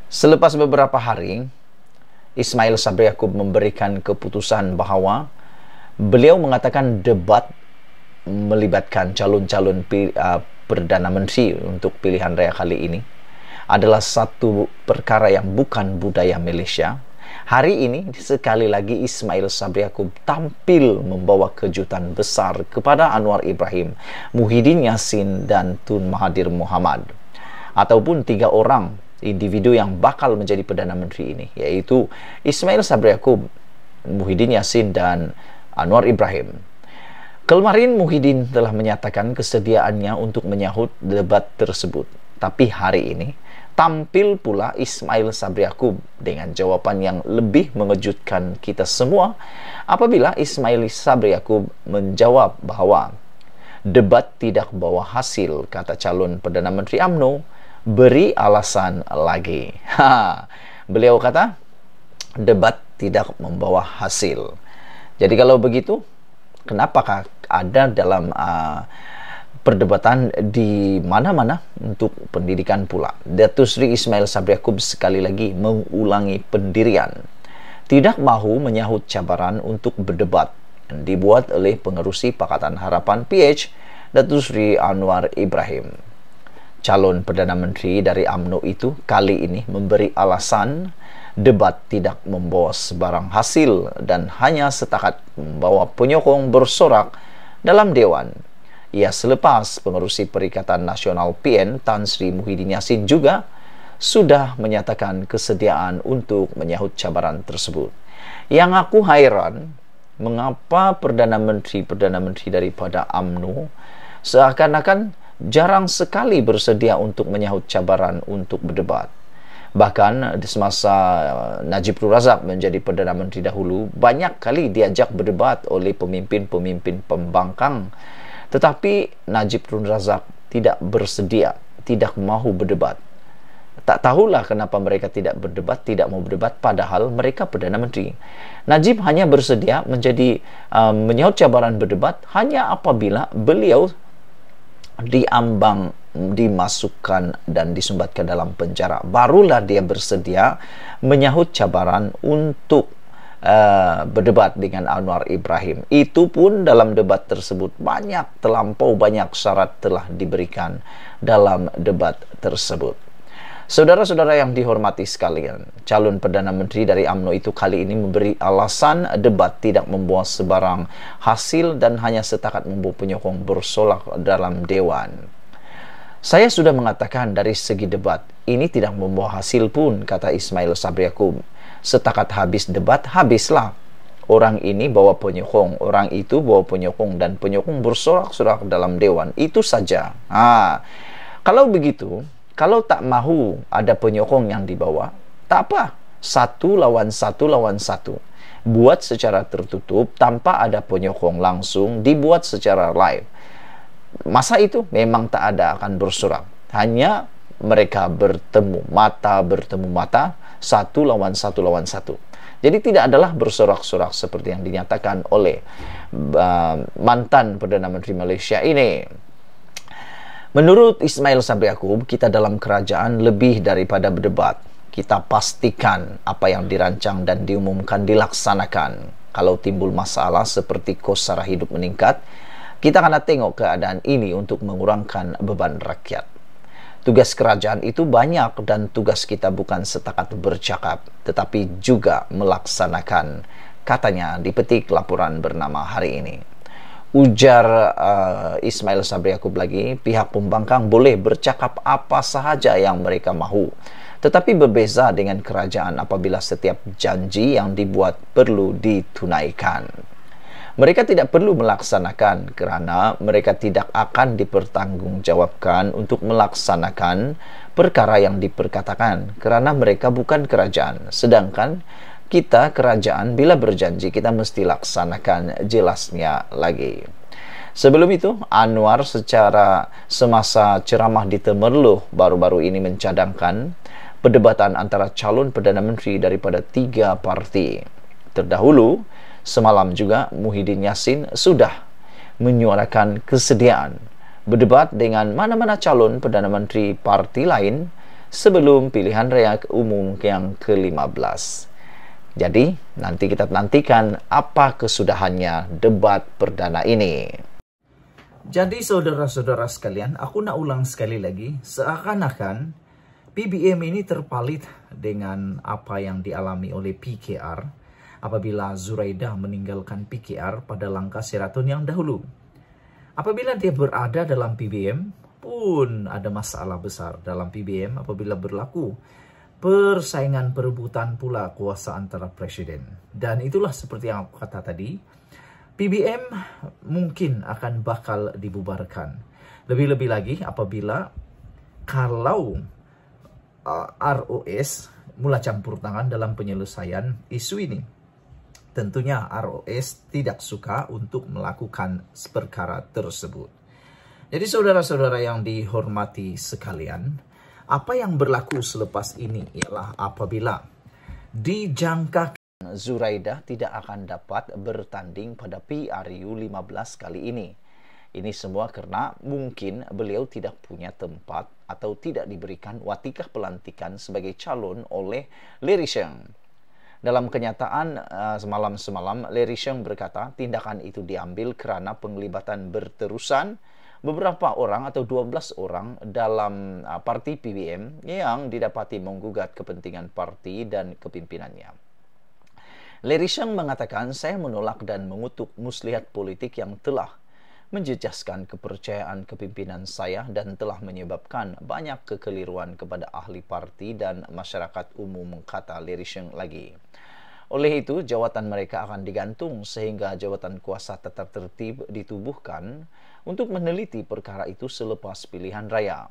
Selepas beberapa hari, Ismail Sabri Yaakob memberikan keputusan bahwa beliau mengatakan debat melibatkan calon-calon Perdana Menteri untuk pilihan raya kali ini adalah satu perkara yang bukan budaya Malaysia. Hari ini sekali lagi Ismail Sabri Yaakob tampil membawa kejutan besar kepada Anwar Ibrahim, Muhyiddin Yassin dan Tun Mahathir Mohamad, ataupun 3 orang individu yang bakal menjadi Perdana Menteri ini, yaitu Ismail Sabri Yaakob, Muhyiddin Yassin dan Anwar Ibrahim. Kemarin Muhyiddin telah menyatakan kesediaannya untuk menyahut debat tersebut, tapi hari ini tampil pula Ismail Sabri Yaakob dengan jawapan yang lebih mengejutkan kita semua apabila Ismail Sabri Yaakob menjawab bahwa debat tidak bawa hasil, kata calon Perdana Menteri UMNO. Beri alasan lagi. Beliau kata debat tidak membawa hasil. Jadi kalau begitu, kenapakah ada dalam perdebatan di mana-mana untuk pendidikan pula? Datuk Seri Ismail Sabri Yaakob sekali lagi mengulangi pendirian tidak mahu menyahut cabaran untuk berdebat yang dibuat oleh pengerusi Pakatan Harapan PH, Datuk Seri Anwar Ibrahim. Calon Perdana Menteri dari UMNO itu kali ini memberi alasan debat tidak membawa sebarang hasil dan hanya setakat membawa penyokong bersorak dalam Dewan. Ia selepas pengerusi Perikatan Nasional PN Tan Sri Muhyiddin Yassin juga sudah menyatakan kesediaan untuk menyahut cabaran tersebut. Yang aku hairan, mengapa Perdana Menteri daripada UMNO seakan-akan jarang sekali bersedia untuk menyahut cabaran untuk berdebat. Bahkan di semasa Najib Razak menjadi Perdana Menteri dahulu, banyak kali diajak berdebat oleh pemimpin-pemimpin pembangkang. Tetapi Najib Razak tidak bersedia, tidak mahu berdebat. Tak tahulah kenapa mereka tidak berdebat, tidak mau berdebat, padahal mereka Perdana Menteri. Najib hanya bersedia menjadi menyahut cabaran berdebat hanya apabila beliau diambang, dimasukkan dan disumbatkan dalam penjara. Barulah dia bersedia menyahut cabaran untuk berdebat dengan Anwar Ibrahim. Itu pun dalam debat tersebut terlampau banyak syarat telah diberikan dalam debat tersebut. Saudara-saudara yang dihormati sekalian, calon Perdana Menteri dari UMNO itu kali ini memberi alasan debat tidak membawa sebarang hasil dan hanya setakat membawa penyokong bersolak dalam Dewan. Saya sudah mengatakan dari segi debat, ini tidak membawa hasil pun, kata Ismail Sabri Yaakob. Setakat habis debat, habislah. Orang ini bawa penyokong, orang itu bawa penyokong, dan penyokong bersorak-sorak dalam Dewan. Itu saja. Kalau begitu, kalau tak mahu ada penyokong yang dibawa, tak apa. 1 lawan 1 lawan 1. Buat secara tertutup, tanpa ada penyokong langsung, dibuat secara live. Masa itu memang tak ada akan bersorak. Hanya mereka bertemu mata, 1 lawan 1 lawan 1. Jadi tidak adalah bersorak-sorak seperti yang dinyatakan oleh mantan Perdana Menteri Malaysia ini. Menurut Ismail Sabri Yaakob, kita dalam kerajaan lebih daripada berdebat. Kita pastikan apa yang dirancang dan diumumkan dilaksanakan. Kalau timbul masalah seperti kos sara hidup meningkat, kita akan tengok keadaan ini untuk mengurangkan beban rakyat. Tugas kerajaan itu banyak dan tugas kita bukan setakat bercakap, tetapi juga melaksanakan, katanya dipetik laporan bernama hari ini. Ujar Ismail Sabri Yaakob lagi, pihak pembangkang boleh bercakap apa sahaja yang mereka mahu, tetapi berbeza dengan kerajaan apabila setiap janji yang dibuat perlu ditunaikan. Mereka tidak perlu melaksanakan kerana mereka tidak akan dipertanggungjawabkan untuk melaksanakan perkara yang diperkatakan kerana mereka bukan kerajaan. Sedangkan kita kerajaan bila berjanji kita mesti laksanakan, jelasnya lagi. Sebelum itu, Anwar secara semasa ceramah di Temerloh baru-baru ini mencadangkan perdebatan antara calon Perdana Menteri daripada 3 parti. Terdahulu, semalam juga Muhyiddin Yassin sudah menyuarakan kesediaan berdebat dengan mana-mana calon Perdana Menteri parti lain sebelum pilihan raya umum yang ke-15. Jadi, nanti kita nantikan apa kesudahannya debat perdana ini. Jadi saudara-saudara sekalian, aku nak ulang sekali lagi, seakan-akan PBM ini terpalit dengan apa yang dialami oleh PKR apabila Zuraida meninggalkan PKR pada langkah Sheraton yang dahulu. Apabila dia berada dalam PBM, pun ada masalah besar dalam PBM apabila berlaku persaingan perebutan pula kuasa antara presiden. Dan itulah seperti yang aku kata tadi, PBM mungkin akan bakal dibubarkan. Lebih-lebih lagi apabila kalau ROS mula campur tangan dalam penyelesaian isu ini. Tentunya ROS tidak suka untuk melakukan perkara tersebut. Jadi saudara-saudara yang dihormati sekalian, apa yang berlaku selepas ini ialah apabila dijangka Zuraida tidak akan dapat bertanding pada PRU 15 kali ini. Ini semua karena mungkin beliau tidak punya tempat atau tidak diberikan watikah pelantikan sebagai calon oleh Lee Risheng. Dalam kenyataan semalam Lee Risheng berkata tindakan itu diambil karena penglibatan berterusan beberapa orang atau 12 orang dalam parti PBM yang didapati menggugat kepentingan parti dan kepimpinannya. Lee Risheng mengatakan, saya menolak dan mengutuk muslihat politik yang telah menjejaskan kepercayaan kepimpinan saya dan telah menyebabkan banyak kekeliruan kepada ahli parti dan masyarakat umum, kata Lee Risheng lagi. Oleh itu, jawatan mereka akan digantung sehingga jawatan kuasa tata tertib ditubuhkan untuk meneliti perkara itu selepas pilihan raya.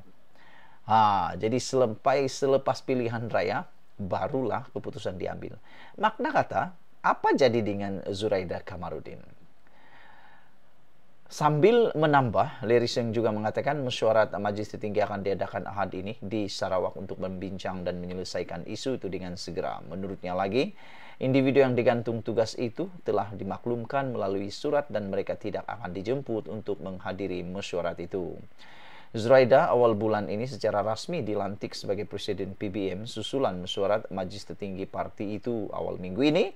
Jadi selepas pilihan raya, barulah keputusan diambil. Makna kata, apa jadi dengan Zuraida Kamarudin? Sambil menambah, Lee Risheng juga mengatakan mesyuarat Majelis Tertinggi akan diadakan Ahad ini di Sarawak untuk membincang dan menyelesaikan isu itu dengan segera. Menurutnya lagi, individu yang digantung tugas itu telah dimaklumkan melalui surat dan mereka tidak akan dijemput untuk menghadiri mesyuarat itu. Zuraida awal bulan ini secara rasmi dilantik sebagai Presiden PBM susulan mesyuarat Majelis Tertinggi Parti itu awal minggu ini.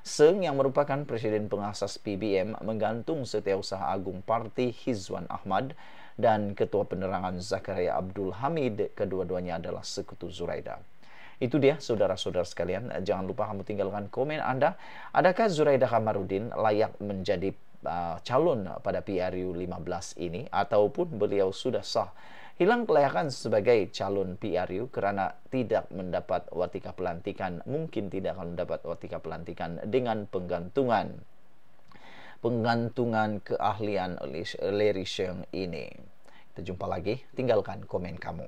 Seng yang merupakan Presiden pengasas PBM menggantung Setiausaha Agung Parti Hizwan Ahmad dan Ketua Penerangan Zakaria Abdul Hamid, kedua-duanya adalah sekutu Zuraida. Itu dia saudara-saudara sekalian, jangan lupa kamu tinggalkan komen Anda. Adakah Zuraida Kamarudin layak menjadi calon pada PRU 15 ini ataupun beliau sudah sah hilang kelayakan sebagai calon PRU karena tidak mendapat watika pelantikan, mungkin tidak akan mendapat watika pelantikan dengan penggantungan keahlian Lee Risheng ini. Kita jumpa lagi, tinggalkan komen kamu.